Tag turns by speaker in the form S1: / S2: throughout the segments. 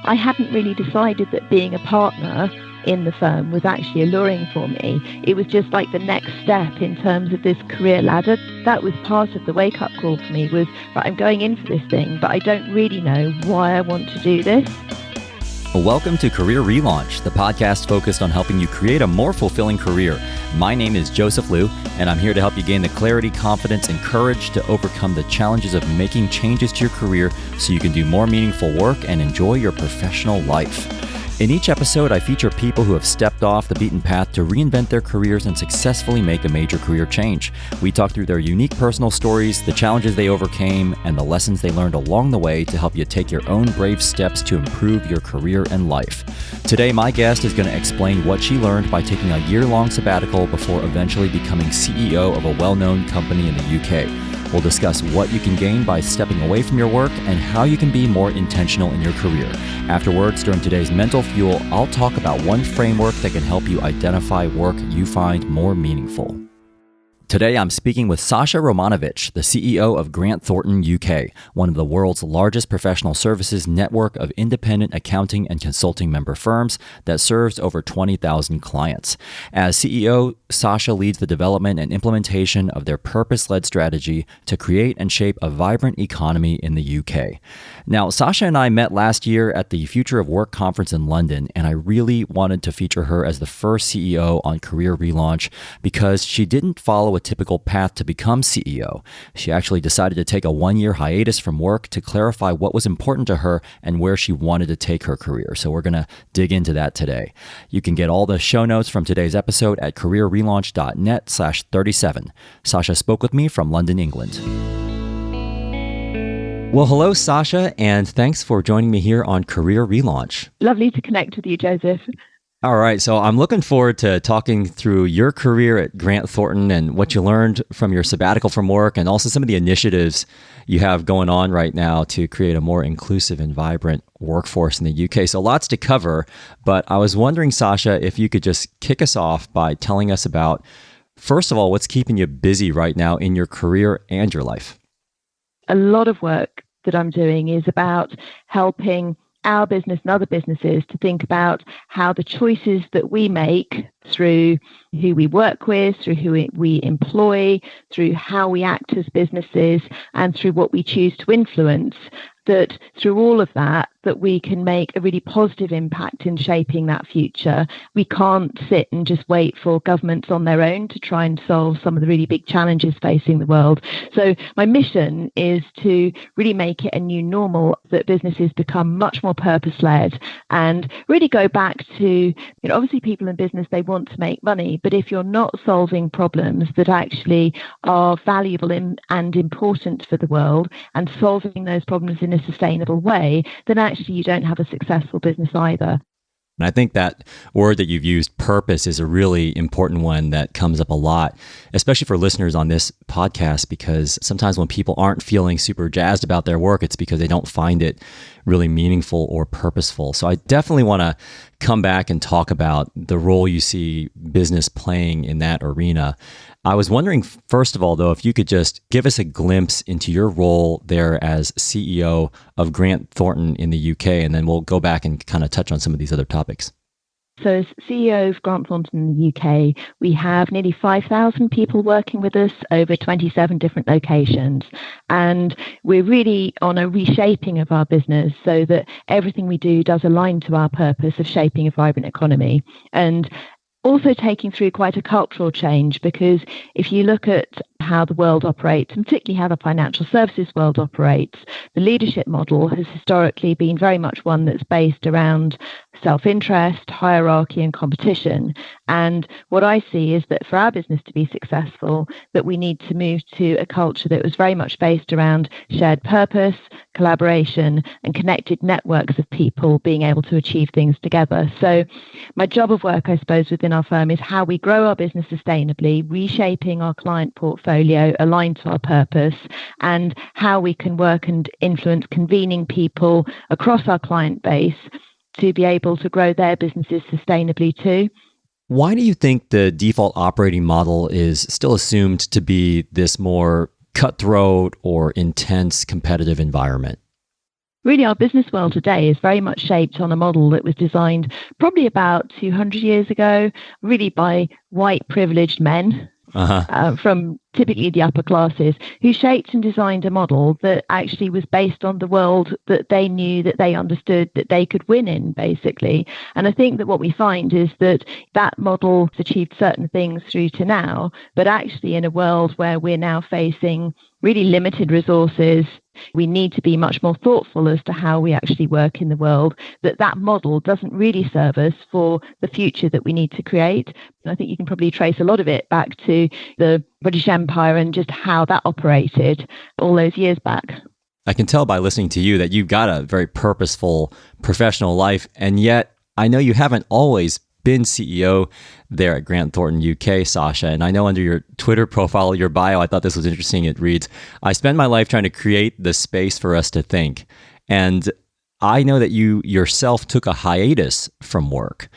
S1: I hadn't really decided that being a partner in the firm was actually alluring for me. It was just like the next step in terms of this career ladder. That was part of the wake-up call for me was, right, I'm going in for this thing, but I don't really know why I want to do this.
S2: Welcome to Career Relaunch, the podcast focused on helping you create a more fulfilling career. My name is Joseph Liu, and I'm here to help you gain the clarity, confidence, and courage to overcome the challenges of making changes to your career so you can do more meaningful work and enjoy your professional life. In each episode, I feature people who have stepped off the beaten path to reinvent their careers and successfully make a major career change. We talk through their unique personal stories, the challenges they overcame, and the lessons they learned along the way to help you take your own brave steps to improve your career and life. Today, my guest is going to explain what she learned by taking a year-long sabbatical before eventually becoming CEO of a well-known company in the UK. We'll discuss what you can gain by stepping away from your work and how you can be more intentional in your career. Afterwards, during today's Mental Fuel, I'll talk about one framework that can help you identify work you find more meaningful. Today, I'm speaking with Sacha Romanovitch, the CEO of Grant Thornton UK, one of the world's largest professional services network of independent accounting and consulting member firms that serves over 20,000 clients. As CEO, Sacha leads the development and implementation of their purpose-led strategy to create and shape a vibrant economy in the UK. Now, Sacha and I met last year at the Future of Work conference in London, and I really wanted to feature her as the first CEO on Career Relaunch because she didn't follow a typical path to become CEO. She actually decided to take a one-year hiatus from work to clarify what was important to her and where she wanted to take her career. So we're going to dig into that today. You can get all the show notes from today's episode at careerrelaunch.net/37. Sacha spoke with me from London, England. Well, hello, Sacha, and thanks for joining me here on Career Relaunch.
S1: Lovely to connect with you, Joseph.
S2: All right, so I'm looking forward to talking through your career at Grant Thornton and what you learned from your sabbatical from work and also some of the initiatives you have going on right now to create a more inclusive and vibrant workforce in the UK. So lots to cover, but I was wondering, Sacha, if you could just kick us off by telling us about, first of all, what's keeping you busy right now in your career and your life?
S1: A lot of work that I'm doing is about helping our business and other businesses to think about how the choices that we make through who we work with, through who we employ, through how we act as businesses, and through what we choose to influence, that through all of that we can make a really positive impact in shaping that future. We can't sit and just wait for governments on their own to try and solve some of the really big challenges facing the world. So my mission is to really make it a new normal, that businesses become much more purpose-led and really go back to, obviously people in business, they want to make money, but if you're not solving problems that actually are valuable and important for the world and solving those problems in a sustainable way, then actually you don't have a successful business either.
S2: And I think that word that you've used, purpose, is a really important one that comes up a lot, especially for listeners on this podcast, because sometimes when people aren't feeling super jazzed about their work, it's because they don't find it really meaningful or purposeful. So I definitely want to come back and talk about the role you see business playing in that arena. I was wondering, first of all, though, if you could just give us a glimpse into your role there as CEO of Grant Thornton in the UK, and then we'll go back and kind of touch on some of these other topics.
S1: So as CEO of Grant Thornton in the UK, we have nearly 5,000 people working with us over 27 different locations. And we're really on a reshaping of our business so that everything we do does align to our purpose of shaping a vibrant economy. And also taking through quite a cultural change, because if you look at how the world operates, and particularly how the financial services world operates, the leadership model has historically been very much one that's based around self-interest, hierarchy, and competition. And what I see is that for our business to be successful, that we need to move to a culture that was very much based around shared purpose, collaboration, and connected networks of people being able to achieve things together. So my job of work, I suppose, within our firm is how we grow our business sustainably, reshaping our client portfolio aligned to our purpose, and how we can work and influence convening people across our client base to be able to grow their businesses sustainably too.
S2: Why do you think the default operating model is still assumed to be this more cutthroat or intense competitive environment?
S1: Really, our business world today is very much shaped on a model that was designed probably about 200 years ago, really by white privileged men. From typically the upper classes, who shaped and designed a model that actually was based on the world that they knew, that they understood, that they could win in, basically. And I think that what we find is that that model has achieved certain things through to now, but actually in a world where we're now facing really limited resources, we need to be much more thoughtful as to how we actually work in the world, that model doesn't really serve us for the future that we need to create. And I think you can probably trace a lot of it back to the British Empire and just how that operated all those years back.
S2: I can tell by listening to you that you've got a very purposeful professional life, and yet I know you haven't always been CEO there at Grant Thornton UK, Sacha. And I know under your Twitter profile, your bio, I thought this was interesting. It reads, "I spend my life trying to create the space for us to think." And I know that you yourself took a hiatus from work,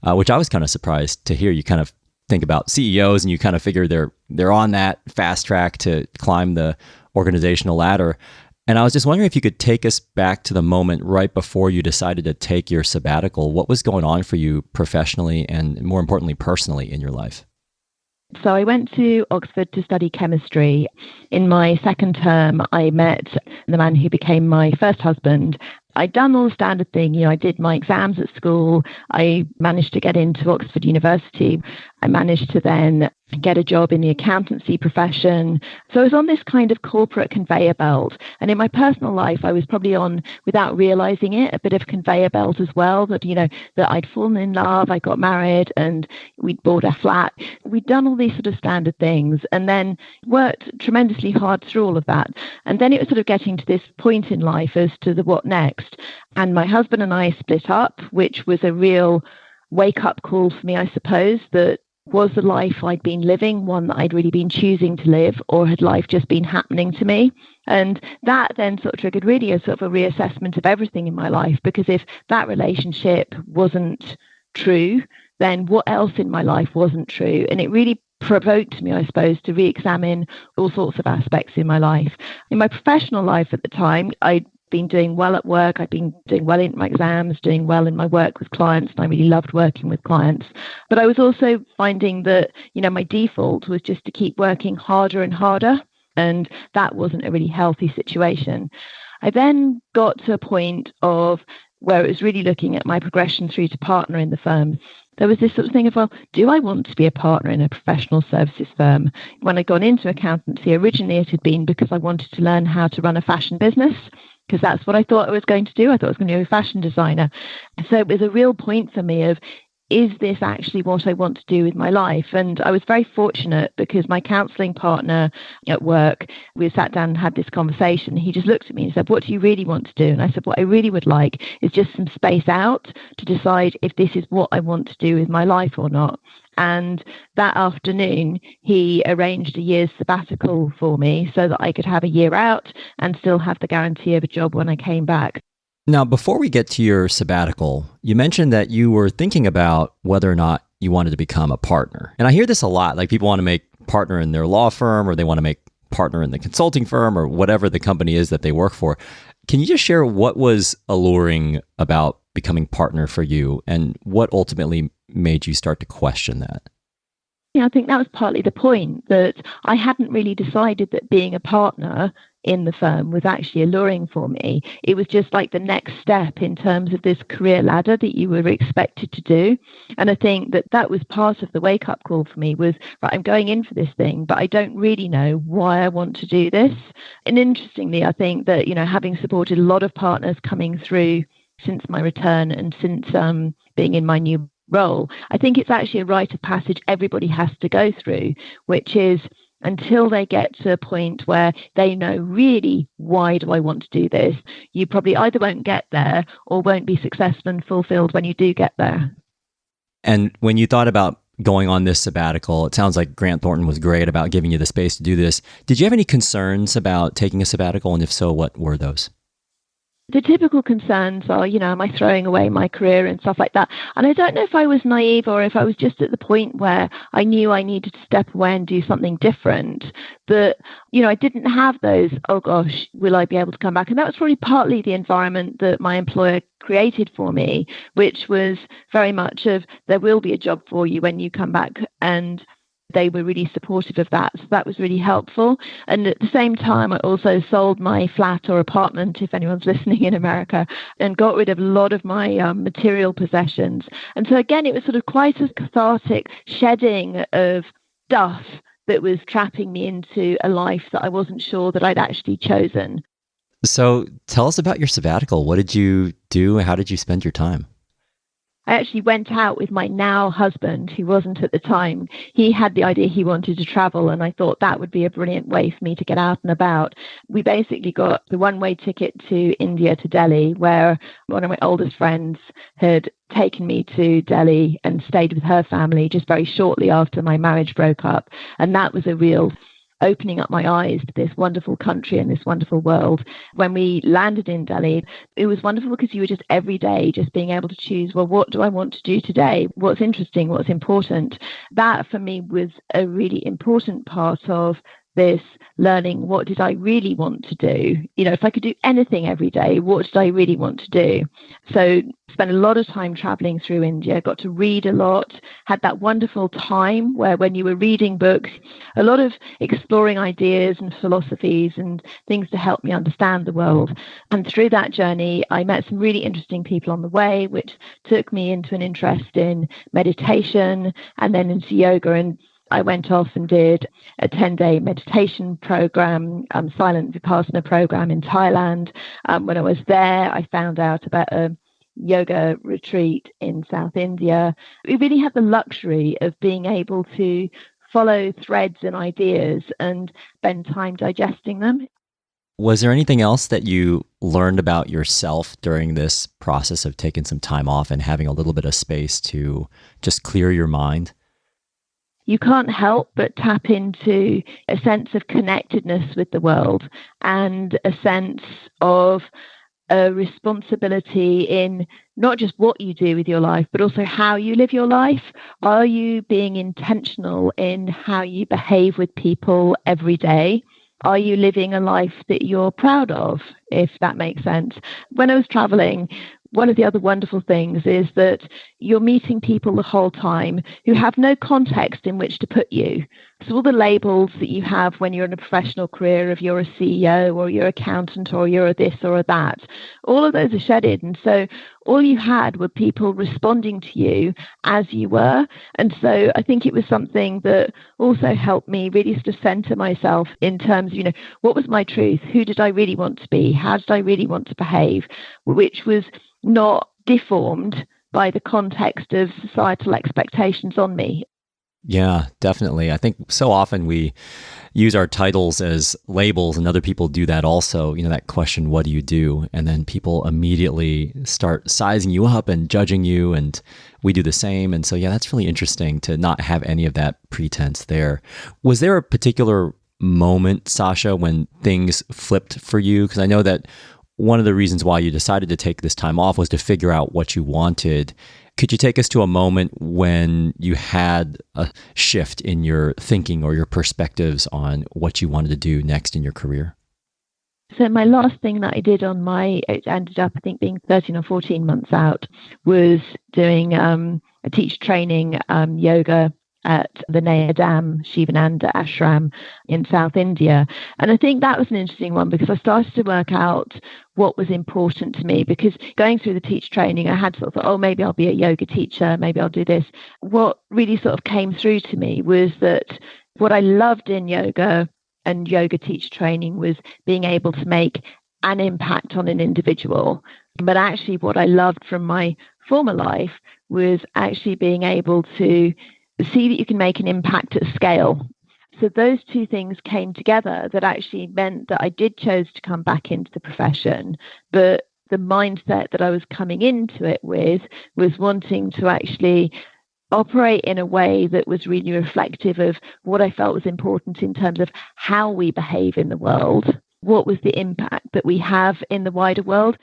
S2: which I was kind of surprised to hear. You kind of think about CEOs and you kind of figure they're on that fast track to climb the organizational ladder. And I was just wondering if you could take us back to the moment right before you decided to take your sabbatical. What was going on for you professionally and, more importantly, personally in your life?
S1: So I went to Oxford to study chemistry. In my second term, I met the man who became my first husband. I'd done all the standard thing. I did my exams at school. I managed to get into Oxford University. I managed to then get a job in the accountancy profession. So I was on this kind of corporate conveyor belt. And in my personal life, I was probably on, without realizing it, a bit of a conveyor belt as well, that I'd fallen in love, I got married, and we'd bought a flat. We'd done all these sort of standard things and then worked tremendously hard through all of that. And then it was sort of getting to this point in life as to the what next. And my husband and I split up, which was a real wake-up call for me, I suppose, that was the life I'd been living one that I'd really been choosing to live, or had life just been happening to me? And that then sort of triggered really a sort of a reassessment of everything in my life, because if that relationship wasn't true, then what else in my life wasn't true? And it really provoked me, I suppose, to re-examine all sorts of aspects in my life. In my professional life at the time, I'd been doing well at work. I'd been doing well in my exams, doing well in my work with clients, and I really loved working with clients. But I was also finding that, my default was just to keep working harder and harder, and that wasn't a really healthy situation. I then got to a point of where it was really looking at my progression through to partner in the firm. There was this sort of thing of, well, do I want to be a partner in a professional services firm? When I'd gone into accountancy, originally it had been because I wanted to learn how to run a fashion business, because that's what I thought I was going to do. I thought I was going to be a fashion designer. So it was a real point for me of, is this actually what I want to do with my life? And I was very fortunate because my counselling partner at work, we sat down and had this conversation. He just looked at me and said, "What do you really want to do?" And I said, "What I really would like is just some space out to decide if this is what I want to do with my life or not." And that afternoon, he arranged a year's sabbatical for me so that I could have a year out and still have the guarantee of a job when I came back.
S2: Now, before we get to your sabbatical, you mentioned that you were thinking about whether or not you wanted to become a partner. And I hear this a lot, like people want to make partner in their law firm, or they want to make partner in the consulting firm, or whatever the company is that they work for. Can you just share what was alluring about becoming partner for you, and what ultimately made you start to question that?
S1: Yeah, I think that was partly the point, that I hadn't really decided that being a partner in the firm was actually alluring for me. It was just like the next step in terms of this career ladder that you were expected to do. And I think that was part of the wake-up call for me was, right, I'm going in for this thing, but I don't really know why I want to do this. And interestingly, I think that, having supported a lot of partners coming through since my return and since being in my new role, I think it's actually a rite of passage everybody has to go through, which is until they get to a point where they know really, why do I want to do this? You probably either won't get there or won't be successful and fulfilled when you do get there.
S2: And when you thought about going on this sabbatical, it sounds like Grant Thornton was great about giving you the space to do this. Did you have any concerns about taking a sabbatical? And if so, what were those?
S1: The typical concerns are, am I throwing away my career and stuff like that? And I don't know if I was naive or if I was just at the point where I knew I needed to step away and do something different. But, I didn't have those, oh gosh, will I be able to come back? And that was probably partly the environment that my employer created for me, which was very much of there will be a job for you when you come back. And they were really supportive of that. So that was really helpful. And at the same time, I also sold my flat or apartment, if anyone's listening in America, and got rid of a lot of my material possessions. And so again, it was sort of quite a cathartic shedding of stuff that was trapping me into a life that I wasn't sure that I'd actually chosen.
S2: So tell us about your sabbatical. What did you do? How did you spend your time?
S1: I actually went out with my now husband, who wasn't at the time. He had the idea he wanted to travel, and I thought that would be a brilliant way for me to get out and about. We basically got the one-way ticket to India, to Delhi, where one of my oldest friends had taken me to Delhi and stayed with her family just very shortly after my marriage broke up. And that was a real opening up my eyes to this wonderful country and this wonderful world. When we landed in Delhi, it was wonderful because you were just every day just being able to choose, well, what do I want to do today? What's interesting? What's important? That for me was a really important part of this learning. What did I really want to do? If I could do anything every day, what did I really want to do? So spent a lot of time traveling through India, got to read a lot, had that wonderful time where when you were reading books, a lot of exploring ideas and philosophies and things to help me understand the world. And through that journey, I met some really interesting people on the way, which took me into an interest in meditation and then into yoga. And I went off and did a 10-day meditation program, silent Vipassana program in Thailand. When I was there, I found out about a yoga retreat in South India. We really had the luxury of being able to follow threads and ideas and spend time digesting them.
S2: Was there anything else that you learned about yourself during this process of taking some time off and having a little bit of space to just clear your mind?
S1: You can't help but tap into a sense of connectedness with the world and a sense of a responsibility in not just what you do with your life, but also how you live your life. Are you being intentional in how you behave with people every day? Are you living a life that you're proud of, if that makes sense? When I was traveling, one of the other wonderful things is that you're meeting people the whole time who have no context in which to put you. So all the labels that you have when you're in a professional career, if you're a CEO or you're an accountant or you're a this or a that, all of those are shedded. And so all you had were people responding to you as you were. And so I think it was something that also helped me really sort of center myself in terms of, what was my truth? Who did I really want to be? How did I really want to behave? Which was not deformed by the context of societal expectations on me.
S2: Yeah, definitely. I think so often we use our titles as labels and other people do that also. That question, what do you do? And then people immediately start sizing you up and judging you, and we do the same. And so, yeah, that's really interesting to not have any of that pretense there. Was there a particular moment, Sacha, when things flipped for you? Because I know that one of the reasons why you decided to take this time off was to figure out what you wanted. Could you take us to a moment when you had a shift in your thinking or your perspectives on what you wanted to do next in your career?
S1: So my last thing that I did it ended up, I think, being 13 or 14 months out, was doing a teacher training yoga at the Nayadam Shivananda ashram in South India. And I think that was an interesting one because I started to work out what was important to me, because going through the teacher training, I had sort of, maybe I'll be a yoga teacher, maybe I'll do this. What really sort of came through to me was that what I loved in yoga and yoga teacher training was being able to make an impact on an individual. But actually what I loved from my former life was actually being able to see that you can make an impact at scale. So those two things came together that actually meant that I did choose to come back into the profession, but the mindset that I was coming into it with was wanting to actually operate in a way that was really reflective of what I felt was important in terms of how we behave in the world. What was the impact that we have in the wider world?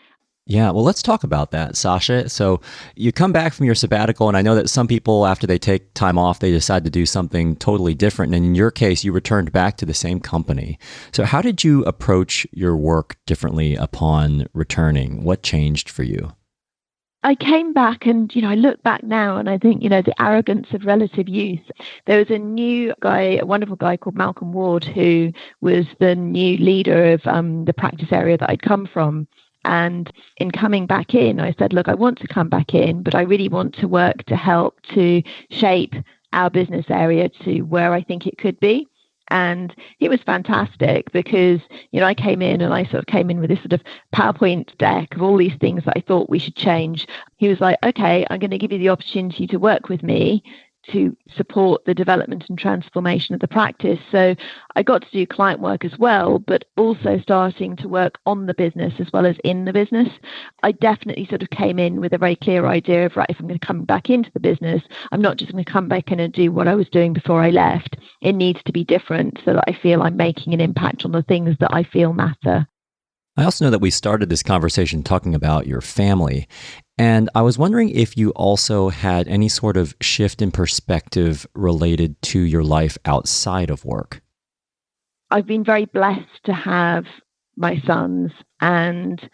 S2: Yeah, well, let's talk about that, Sacha. So you come back from your sabbatical, and I know that some people, after they take time off, they decide to do something totally different. And in your case, you returned back to the same company. So how did you approach your work differently upon returning? What changed for you?
S1: I came back and, I look back now and I think, the arrogance of relative youth. There was a new guy, a wonderful guy called Malcolm Ward, who was the new leader of the practice area that I'd come from. And in coming back in, I said, look, I want to come back in, but I really want to work to help to shape our business area to where I think it could be. And it was fantastic because, I came in and I sort of came in with this sort of PowerPoint deck of all these things that I thought we should change. He was like, okay, I'm going to give you the opportunity to work with me to support the development and transformation of the practice. So I got to do client work as well, but also starting to work on the business as well as in the business. I definitely sort of came in with a very clear idea of, right, if I'm going to come back into the business, I'm not just going to come back in and do what I was doing before I left. It needs to be different so that I feel I'm making an impact on the things that I feel matter.
S2: I also know that we started this conversation talking about your family. And I was wondering if you also had any sort of shift in perspective related to your life outside of work.
S1: I've been very blessed to have my sons, and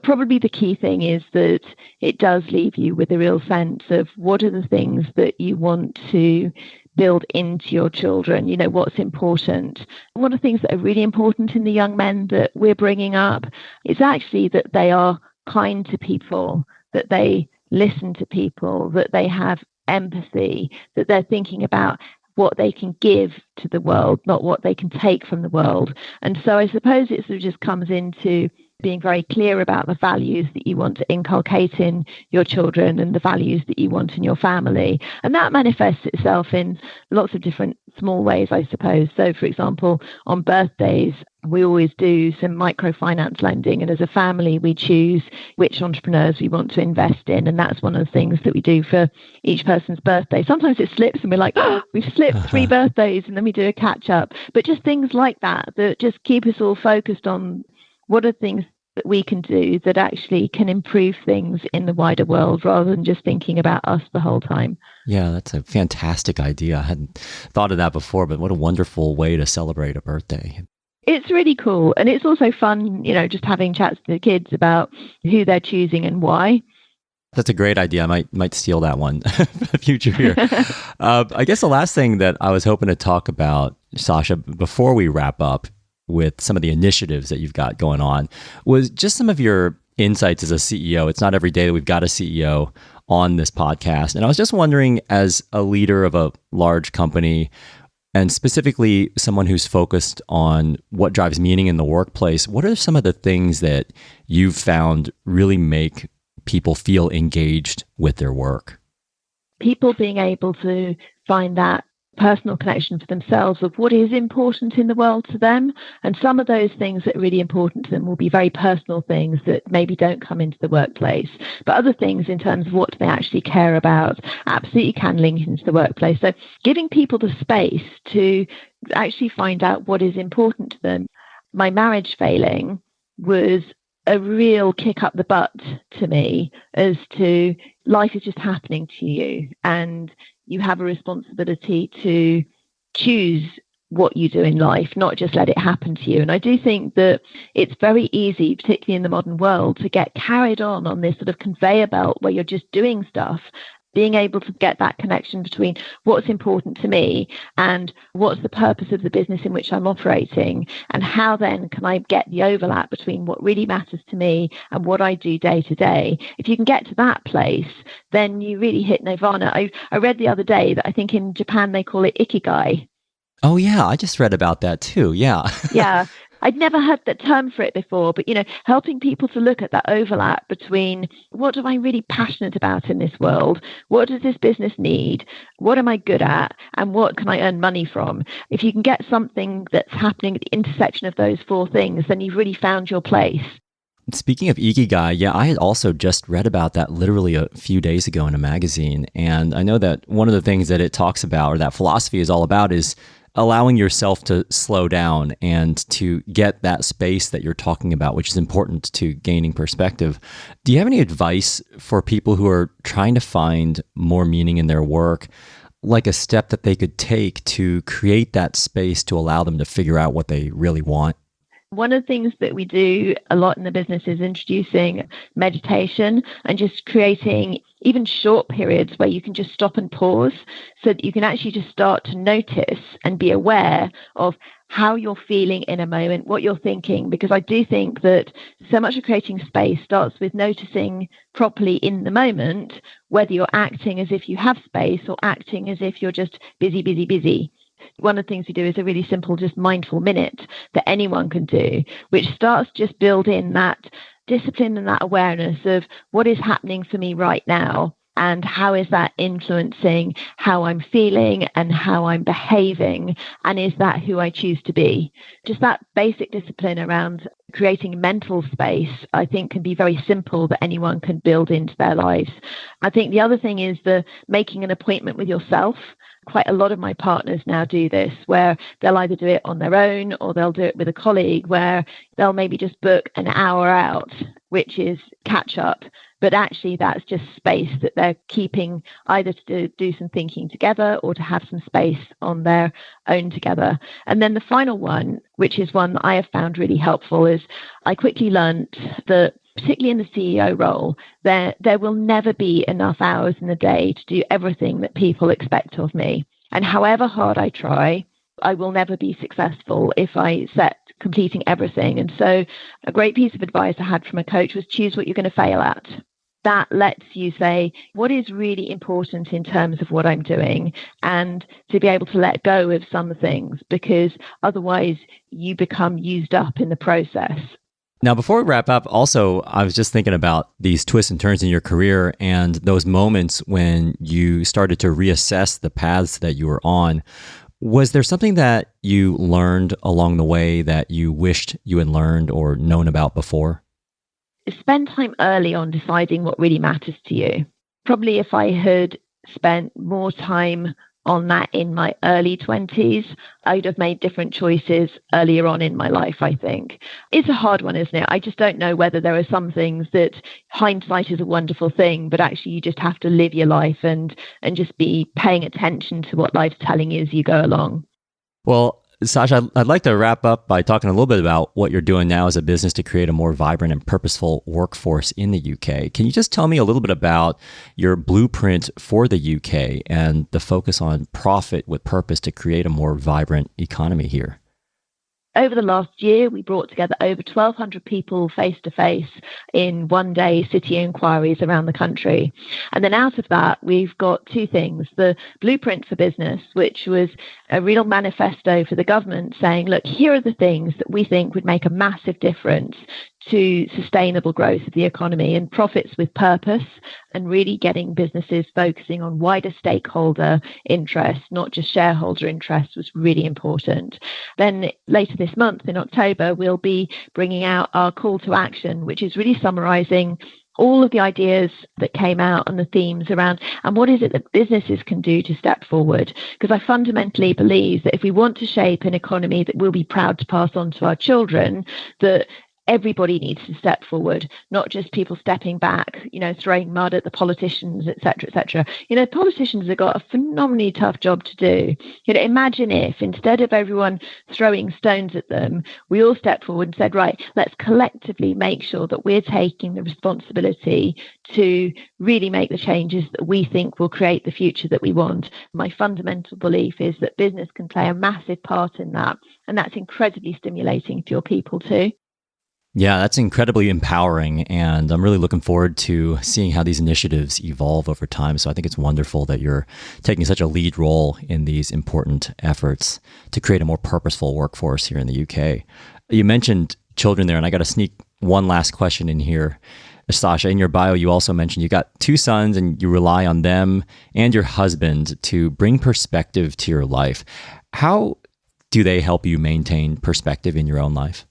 S1: probably the key thing is that it does leave you with a real sense of what are the things that you want to build into your children, what's important. One of the things that are really important in the young men that we're bringing up is actually that they are kind to people, that they listen to people, that they have empathy, that they're thinking about what they can give to the world, not what they can take from the world. And so I suppose it sort of just comes into being very clear about the values that you want to inculcate in your children and the values that you want in your family. And that manifests itself in lots of different small ways, I suppose. So, for example, on birthdays, we always do some microfinance lending. And as a family, we choose which entrepreneurs we want to invest in. And that's one of the things that we do for each person's birthday. Sometimes it slips and we're like, oh, we've slipped 3 birthdays, and then we do a catch up. But just things like that just keep us all focused on what are things that we can do that actually can improve things in the wider world rather than just thinking about us the whole time.
S2: Yeah, that's a fantastic idea. I hadn't thought of that before, but what a wonderful way to celebrate a birthday.
S1: It's really cool. And it's also fun, just having chats with the kids about who they're choosing and why.
S2: That's a great idea. I might steal that one for the future here. I guess the last thing that I was hoping to talk about, Sacha, before we wrap up with some of the initiatives that you've got going on, was just some of your insights as a CEO. It's not every day that we've got a CEO on this podcast. And I was just wondering, as a leader of a large company, and specifically someone who's focused on what drives meaning in the workplace, what are some of the things that you've found really make people feel engaged with their work?
S1: People being able to find that personal connection for themselves of what is important in the world to them. And some of those things that are really important to them will be very personal things that maybe don't come into the workplace. But other things in terms of what they actually care about absolutely can link into the workplace. So giving people the space to actually find out what is important to them. My marriage failing was a real kick up the butt to me as to life is just happening to you, and you have a responsibility to choose what you do in life, not just let it happen to you. And I do think that it's very easy, particularly in the modern world, to get carried on this sort of conveyor belt where you're just doing stuff. Being able to get that connection between what's important to me and what's the purpose of the business in which I'm operating, and how then can I get the overlap between what really matters to me and what I do day to day. If you can get to that place, then you really hit nirvana. I read the other day that I think in Japan they call it Ikigai.
S2: Oh, yeah. I just read about that too. Yeah.
S1: Yeah. I'd never heard that term for it before, but, helping people to look at that overlap between what am I really passionate about in this world? What does this business need? What am I good at? And what can I earn money from? If you can get something that's happening at the intersection of those 4 things, then you've really found your place.
S2: Speaking of Ikigai, yeah, I had also just read about that literally a few days ago in a magazine. And I know that one of the things that it talks about, or that philosophy is all about, is allowing yourself to slow down and to get that space that you're talking about, which is important to gaining perspective. Do you have any advice for people who are trying to find more meaning in their work, like a step that they could take to create that space to allow them to figure out what they really want?
S1: One of the things that we do a lot in the business is introducing meditation and just creating even short periods where you can just stop and pause so that you can actually just start to notice and be aware of how you're feeling in a moment, what you're thinking, because I do think that so much of creating space starts with noticing properly in the moment, whether you're acting as if you have space or acting as if you're just busy, busy, busy. One of the things we do is a really simple, just mindful minute that anyone can do, which starts just build in that discipline and that awareness of what is happening for me right now and how is that influencing how I'm feeling and how I'm behaving, and is that who I choose to be? Just that basic discipline around creating mental space, I think, can be very simple that anyone can build into their lives. I think the other thing is the making an appointment with yourself. Quite a lot of my partners now do this, where they'll either do it on their own or they'll do it with a colleague, where they'll maybe just book an hour out, which is catch up. But actually, that's just space that they're keeping either to do some thinking together or to have some space on their own together. And then the final one, which is one that I have found really helpful, is I quickly learned that particularly in the CEO role, there will never be enough hours in the day to do everything that people expect of me. And however hard I try, I will never be successful if I set completing everything. And so a great piece of advice I had from a coach was choose what you're going to fail at. That lets you say, what is really important in terms of what I'm doing, and to be able to let go of some things, because otherwise you become used up in the process.
S2: Now, before we wrap up, also, I was just thinking about these twists and turns in your career and those moments when you started to reassess the paths that you were on. Was there something that you learned along the way that you wished you had learned or known about before?
S1: Spend time early on deciding what really matters to you. Probably if I had spent more time on that in my early 20s, I'd have made different choices earlier on in my life, I think. It's a hard one, isn't it? I just don't know whether there are some things that hindsight is a wonderful thing, but actually you just have to live your life and just be paying attention to what life's telling you as you go along.
S2: Well, Sacha, I'd like to wrap up by talking a little bit about what you're doing now as a business to create a more vibrant and purposeful workforce in the UK. Can you just tell me a little bit about your blueprint for the UK and the focus on profit with purpose to create a more vibrant economy here?
S1: Over the last year, we brought together over 1,200 people face-to-face in one-day city inquiries around the country. And then out of that, we've got two things. The Blueprint for Business, which was a real manifesto for the government saying, look, here are the things that we think would make a massive difference to sustainable growth of the economy and profits with purpose, and really getting businesses focusing on wider stakeholder interests, not just shareholder interests, was really important. Then later this month in October, we'll be bringing out our call to action, which is really summarizing all of the ideas that came out and the themes around, and what is it that businesses can do to step forward? Because I fundamentally believe that if we want to shape an economy that we'll be proud to pass on to our children, that everybody needs to step forward, not just people stepping back, throwing mud at the politicians, et cetera, et cetera. Politicians have got a phenomenally tough job to do. Imagine if instead of everyone throwing stones at them, we all stepped forward and said, right, let's collectively make sure that we're taking the responsibility to really make the changes that we think will create the future that we want. My fundamental belief is that business can play a massive part in that, and that's incredibly stimulating for your people too.
S2: Yeah, that's incredibly empowering, and I'm really looking forward to seeing how these initiatives evolve over time. So I think it's wonderful that you're taking such a lead role in these important efforts to create a more purposeful workforce here in the UK. You mentioned children there, and I got to sneak one last question in here. Sacha, in your bio, you also mentioned you got 2 sons and you rely on them and your husband to bring perspective to your life. How do they help you maintain perspective in your own life?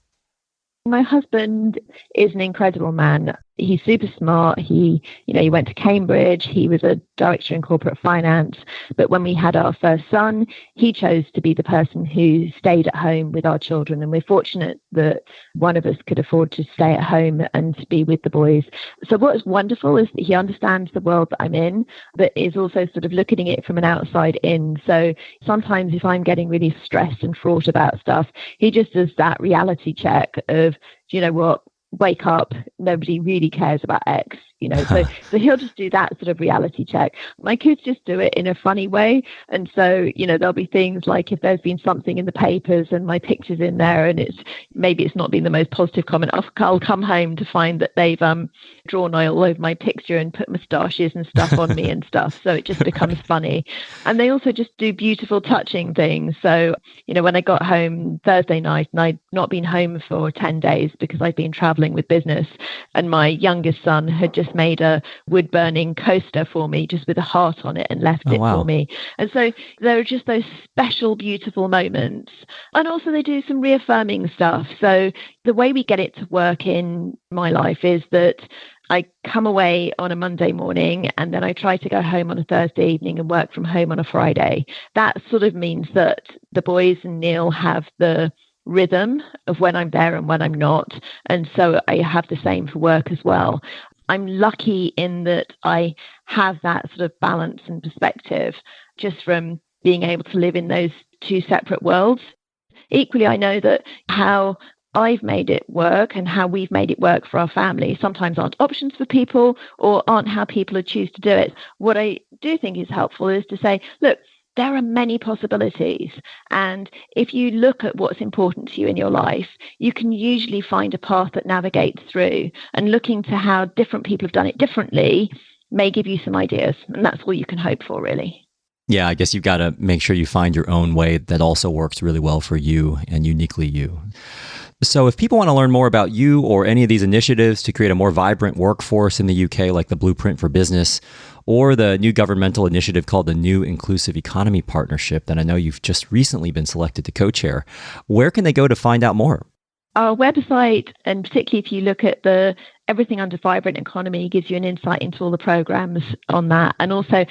S1: My husband is an incredible man. He's super smart. He went to Cambridge. He was a director in corporate finance. But when we had our first son, he chose to be the person who stayed at home with our children. And we're fortunate that one of us could afford to stay at home and to be with the boys. So what's wonderful is that he understands the world that I'm in, but is also sort of looking at it from an outside in. So sometimes if I'm getting really stressed and fraught about stuff, he just does that reality check of, do you know what? Wake up, nobody really cares about X, so he'll just do that sort of reality check. My kids just do it in a funny way. And so, there'll be things like if there's been something in the papers and my picture's in there and it's not been the most positive comment, I'll come home to find that they've drawn all over my picture and put moustaches and stuff on me and stuff. So it just becomes funny. And they also just do beautiful, touching things. So, when I got home Thursday night, and I'd not been home for 10 days because I'd been traveling with business, and my youngest son had just made a wood burning coaster for me just with a heart on it and left it for me. And so there are just those special, beautiful moments. And also they do some reaffirming stuff. So the way we get it to work in my life is that I come away on a Monday morning and then I try to go home on a Thursday evening and work from home on a Friday. That sort of means that the boys and Neil have the rhythm of when I'm there and when I'm not. And so I have the same for work as well. I'm lucky in that I have that sort of balance and perspective just from being able to live in those two separate worlds. Equally, I know that how I've made it work and how we've made it work for our family sometimes aren't options for people or aren't how people choose to do it. What I do think is helpful is to say, look, there are many possibilities. And if you look at what's important to you in your life, you can usually find a path that navigates through. And looking to how different people have done it differently may give you some ideas. And that's all you can hope for, really.
S2: Yeah, I guess you've got to make sure you find your own way that also works really well for you and uniquely you. So if people want to learn more about you or any of these initiatives to create a more vibrant workforce in the UK, like the Blueprint for Business, or the new governmental initiative called the New Inclusive Economy Partnership that I know you've just recently been selected to co-chair, where can they go to find out more?
S1: Our website, and particularly if you look at the everything under Vibrant Economy, gives you an insight into all the programs on that, and also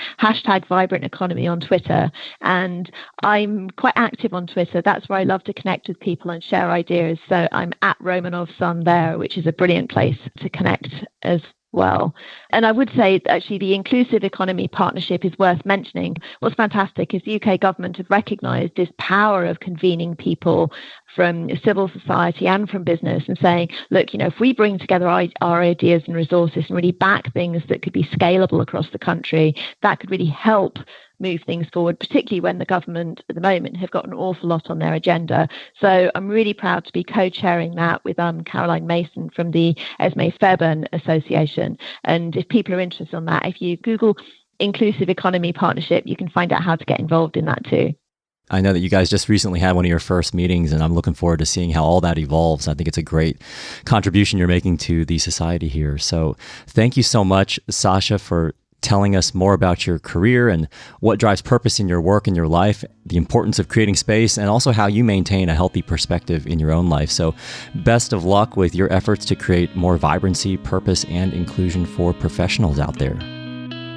S1: #Vibrant Economy on Twitter. And I'm quite active on Twitter. That's where I love to connect with people and share ideas. So I'm at @RomanovSon there, which is a brilliant place to connect as well. And I would say actually the Inclusive Economy Partnership is worth mentioning. What's fantastic is the UK government have recognised this power of convening people from civil society and from business and saying, look, if we bring together our ideas and resources and really back things that could be scalable across the country, that could really help move things forward, particularly when the government at the moment have got an awful lot on their agenda. So I'm really proud to be co-chairing that with Caroline Mason from the Esme Fairburn Association. And if people are interested on that, if you Google Inclusive Economy Partnership, you can find out how to get involved in that too.
S2: I know that you guys just recently had one of your first meetings, and I'm looking forward to seeing how all that evolves. I think it's a great contribution you're making to the society here. So thank you so much, Sacha, for telling us more about your career and what drives purpose in your work and your life, the importance of creating space, and also how you maintain a healthy perspective in your own life. So best of luck with your efforts to create more vibrancy, purpose, and inclusion for professionals out there.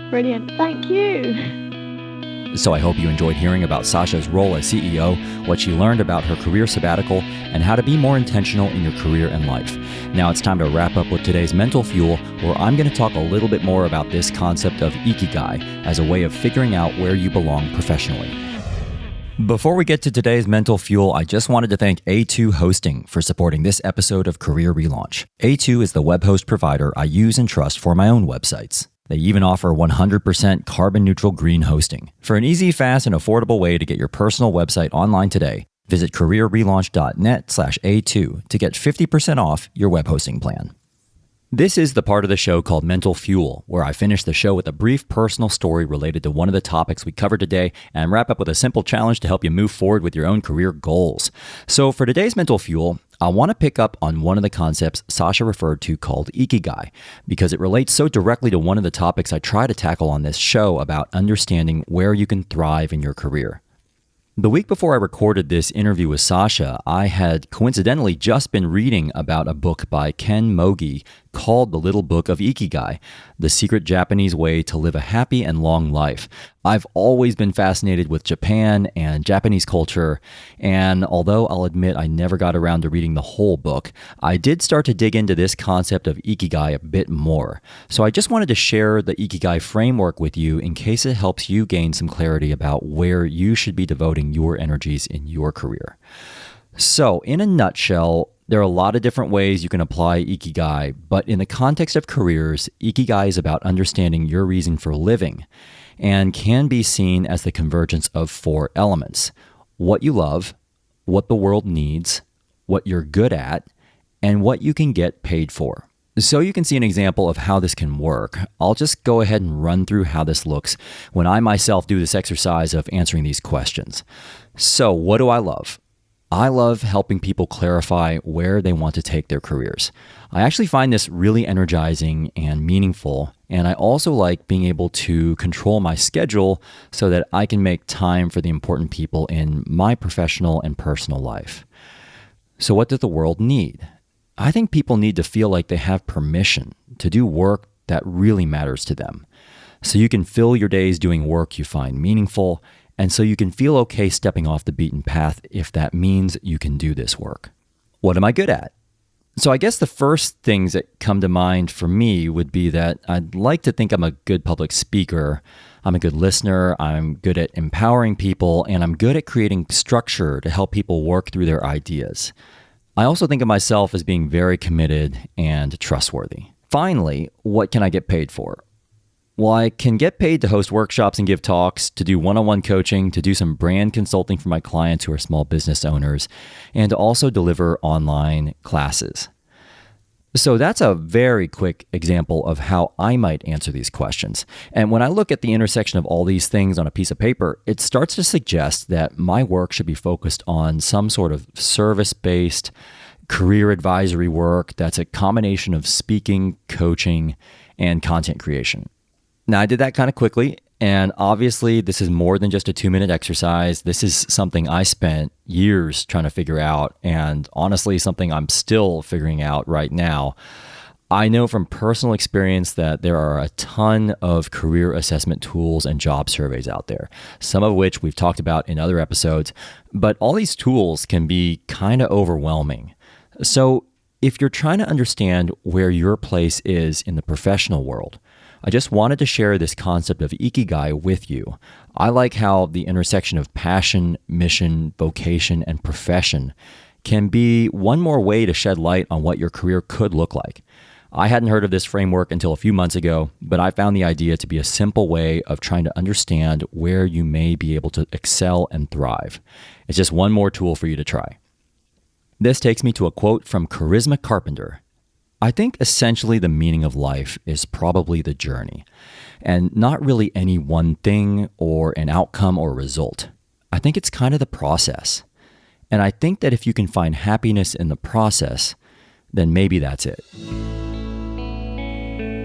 S1: Brilliant. Thank you.
S2: So I hope you enjoyed hearing about Sacha's role as CEO, what she learned about her career sabbatical, and how to be more intentional in your career and life. Now it's time to wrap up with today's Mental Fuel, where I'm going to talk a little bit more about this concept of Ikigai as a way of figuring out where you belong professionally. Before we get to today's Mental Fuel, I just wanted to thank A2 Hosting for supporting this episode of Career Relaunch. A2 is the web host provider I use and trust for my own websites. They even offer 100% carbon-neutral green hosting. For an easy, fast, and affordable way to get your personal website online today, visit careerrelaunch.net/A2 to get 50% off your web hosting plan. This is the part of the show called Mental Fuel, where I finish the show with a brief personal story related to one of the topics we covered today and wrap up with a simple challenge to help you move forward with your own career goals. So for today's Mental Fuel, I want to pick up on one of the concepts Sacha referred to called Ikigai, because it relates so directly to one of the topics I try to tackle on this show about understanding where you can thrive in your career. The week before I recorded this interview with Sacha, I had coincidentally just been reading about a book by Ken Mogi called The Little Book of Ikigai, the secret Japanese way to live a happy and long life. I've always been fascinated with Japan and Japanese culture, and although I'll admit I never got around to reading the whole book, I did start to dig into this concept of Ikigai a bit more. So I just wanted to share the Ikigai framework with you in case it helps you gain some clarity about where you should be devoting your energies in your career. So, in a nutshell, there are a lot of different ways you can apply Ikigai, but in the context of careers, Ikigai is about understanding your reason for living and can be seen as the convergence of 4 elements: what you love, what the world needs, what you're good at, and what you can get paid for. So you can see an example of how this can work. I'll just go ahead and run through how this looks when I myself do this exercise of answering these questions. So what do I love? I love helping people clarify where they want to take their careers. I actually find this really energizing and meaningful, and I also like being able to control my schedule so that I can make time for the important people in my professional and personal life. So what does the world need? I think people need to feel like they have permission to do work that really matters to them. So you can fill your days doing work you find meaningful, and so you can feel okay stepping off the beaten path if that means you can do this work. What am I good at? So I guess the first things that come to mind for me would be that I'd like to think I'm a good public speaker. I'm a good listener. I'm good at empowering people, and I'm good at creating structure to help people work through their ideas. I also think of myself as being very committed and trustworthy. Finally, what can I get paid for? Well, I can get paid to host workshops and give talks, to do one-on-one coaching, to do some brand consulting for my clients who are small business owners, and to also deliver online classes. So that's a very quick example of how I might answer these questions. And when I look at the intersection of all these things on a piece of paper, it starts to suggest that my work should be focused on some sort of service-based career advisory work that's a combination of speaking, coaching, and content creation. Now, I did that kind of quickly, and obviously this is more than just a 2-minute exercise. This is something I spent years trying to figure out, and honestly, something I'm still figuring out right now. I know from personal experience that there are a ton of career assessment tools and job surveys out there, some of which we've talked about in other episodes, but all these tools can be kind of overwhelming. So if you're trying to understand where your place is in the professional world, I just wanted to share this concept of Ikigai with you. I like how the intersection of passion, mission, vocation, and profession can be one more way to shed light on what your career could look like. I hadn't heard of this framework until a few months ago, but I found the idea to be a simple way of trying to understand where you may be able to excel and thrive. It's just one more tool for you to try. This takes me to a quote from Charisma Carpenter. I think essentially the meaning of life is probably the journey, and not really any one thing or an outcome or result. I think it's kind of the process. And I think that if you can find happiness in the process, then maybe that's it.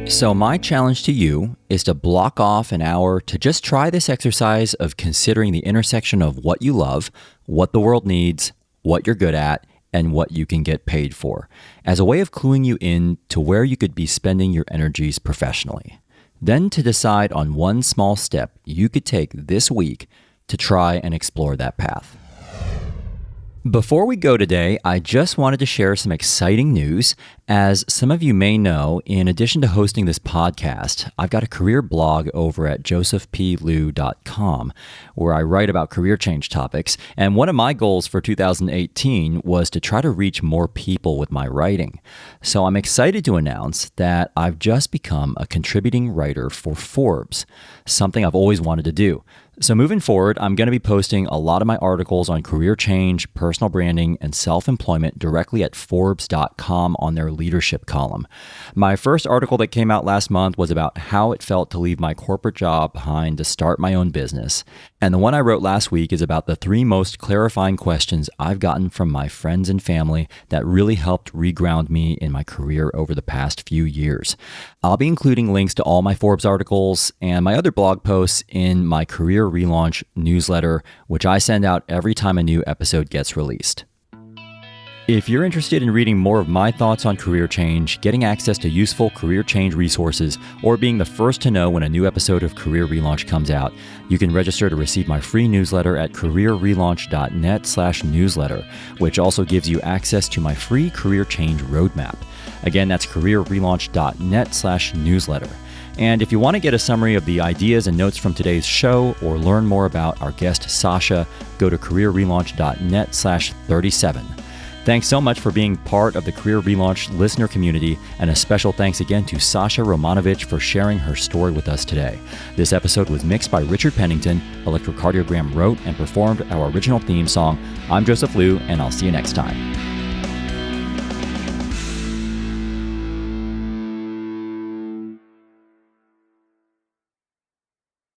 S2: So my challenge to you is to block off an hour to just try this exercise of considering the intersection of what you love, what the world needs, what you're good at, and what you can get paid for, as a way of cluing you in to where you could be spending your energies professionally. Then to decide on one small step you could take this week to try and explore that path. Before we go today, I just wanted to share some exciting news. As some of you may know, in addition to hosting this podcast, I've got a career blog over at josephplew.com where I write about career change topics. And one of my goals for 2018 was to try to reach more people with my writing. So I'm excited to announce that I've just become a contributing writer for Forbes, something I've always wanted to do. So moving forward, I'm going to be posting a lot of my articles on career change, personal branding, and self-employment directly at Forbes.com on their leadership column. My first article that came out last month was about how it felt to leave my corporate job behind to start my own business. And the one I wrote last week is about the 3 most clarifying questions I've gotten from my friends and family that really helped reground me in my career over the past few years. I'll be including links to all my Forbes articles and my other blog posts in my Career Relaunch newsletter, which I send out every time a new episode gets released. If you're interested in reading more of my thoughts on career change, getting access to useful career change resources, or being the first to know when a new episode of Career Relaunch comes out, you can register to receive my free newsletter at careerrelaunch.net/newsletter, which also gives you access to my free career change roadmap. Again, that's careerrelaunch.net/newsletter. And if you want to get a summary of the ideas and notes from today's show or learn more about our guest Sacha, go to careerrelaunch.net/37. Thanks so much for being part of the Career Relaunch listener community, and a special thanks again to Sacha Romanovitch for sharing her story with us today. This episode was mixed by Richard Pennington. Electrocardiogram wrote and performed our original theme song. I'm Joseph Liu, and I'll see you next time.